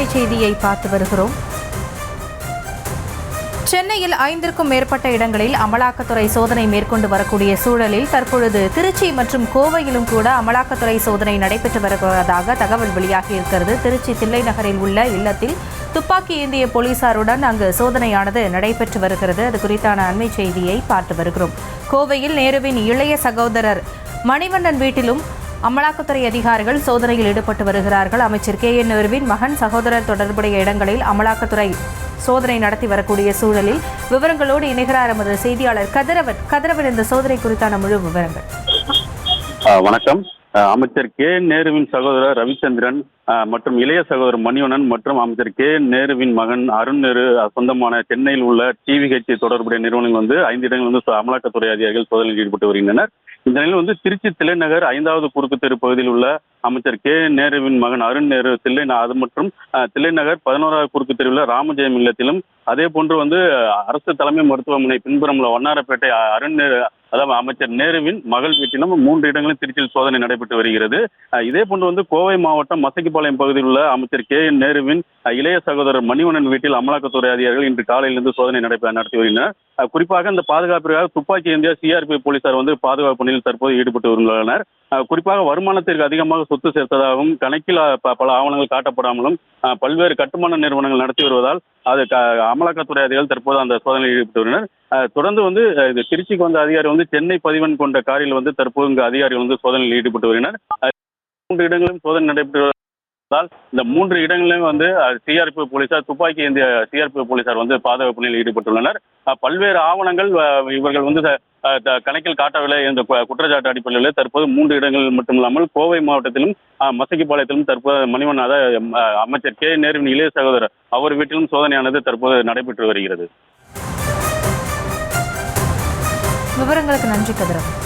அண்மை செய்தியை பார்த்து வருகிறோம். சென்னையில் 5க்கும் மேற்பட்ட இடங்களில் அமலாக்கத்துறை சோதனை மேற்கொண்டு வரக்கூடிய சூழலில் தற்பொழுது திருச்சி மற்றும் கோவையிலும் கூட அமலாக்கத்துறை சோதனை நடைபெற்று வருவதாக தகவல் வெளியாகியிருக்கிறது. திருச்சி தில்லை நகரில் உள்ள இல்லத்தில் துப்பாக்கி ஏந்திய போலீசாருடன் அங்கு சோதனையானது நடைபெற்று வருகிறது. அது குறித்தான அண்மை செய்தியை பார்த்து வருகிறோம். கோவையில் நேருவின் இளைய சகோதரர் மணிவண்ணன் வீட்டிலும் அமலாக்கத்துறை அதிகாரிகள் சோதனையில் ஈடுபட்டு வருகிறார்கள். அமைச்சர் KN நேருவின் மகன் சகோதரர் தொடர்புடைய இடங்களில் அமலாக்கத்துறை சோதனை நடத்தி வரக்கூடிய சூழலில் விவரங்களோடு இணைகிறார் எமது செய்தியாளர் கதிரவன். இந்த சோதனை குறித்தான முழு விவரங்கள். வணக்கம். அமைச்சர் KN நேருவின் சகோதரர் ரவிச்சந்திரன் மற்றும் இளைய சகோதரர் மணிவண்ணன் மற்றும் அமைச்சர் KN நேருவின் மகன் அருண் நேரு சொந்தமான சென்னையில் உள்ள TVH தொடர்புடைய நிறுவனங்கள் 5 இடங்கள் அமலாக்கத்துறை அதிகாரிகள் சோதனையில் ஈடுபட்டு வருகின்றனர். இந்த நிலையில் திருச்சி தில்லைநகர் 5வது குறுக்கு தெரு பகுதியில் உள்ள அமைச்சர் KN நேருவின் மகன் அருண் நேரு அது மற்றும் தில்லைநகர் 11வது குறுக்கு தெருவில் ராமஜெயம் இல்லத்திலும் அதே போன்று அரசு தலைமை மருத்துவமனை பின்புறம் வண்ணாரப்பேட்டை அருண் நேரு அதாவது அமைச்சர் நேருவின் மகள் வீட்டிலும் 3 இடங்களில் திருச்சியில் சோதனை நடைபெற்று வருகிறது. இதே போன்று கோவை மாவட்டம் மசக்கிப்பாளையம் பகுதியில் உள்ள அமைச்சர் KN நேருவின் இளைய சகோதரர் மணிவண்ணன் வீட்டில் அமலாக்கத்துறை அதிகாரிகள் இன்று காலையிலிருந்து சோதனை நடத்தி வருகின்றனர். குறிப்பாக இந்த பாதுகாப்பிற்காக துப்பாக்கி ஏந்திய CRPF போலீசார் பாதுகாப்பு பணியில் தற்போது ஈடுபட்டு வருகின்றனர். குறிப்பாக வருமானத்திற்கு அதிகமாக சொத்து சேர்த்ததாகவும் கணக்கில் பல ஆவணங்கள் காட்டப்படாமலும் பல்வேறு கட்டுமான நிறுவனங்கள் நடத்தி வருவதால் அது அமலாக்கத்துறை அதிகாரிகள் தற்போது அந்த சோதனையில் ஈடுபட்டு வருகின்றனர். தொடர்ந்து இது திருச்சிக்கு வந்த அதிகாரி சென்னை பதிவன் கொண்ட காரில் தற்போது இங்கு அதிகாரிகள் சோதனையில் ஈடுபட்டு வருகின்றனர். 3 இடங்களிலும் சோதனை நடைபெற்று இந்த 3 இடங்களிலும் CRPF போலீசார் துப்பாக்கி ஏந்திய CRPF போலீசார் பாதுகாப்பு பணியில் ஈடுபட்டுள்ளனர். பல்வேறு ஆவணங்கள் இவர்கள் கணக்கில் காட்டவில்லை என்ற குற்றச்சாட்டு அடிப்படையில் தற்போது 3 இடங்களில் மட்டுமில்லாமல் கோவை மாவட்டத்திலும் மசக்கிப்பாளையத்திலும் தற்போது மணிவண்ணன் அமைச்சர் KN நேருவின் இளைய சகோதரர் அவர் வீட்டிலும் சோதனையானது தற்போது நடைபெற்று வருகிறது. விவரங்களுக்கு நன்றி கதிரவன்.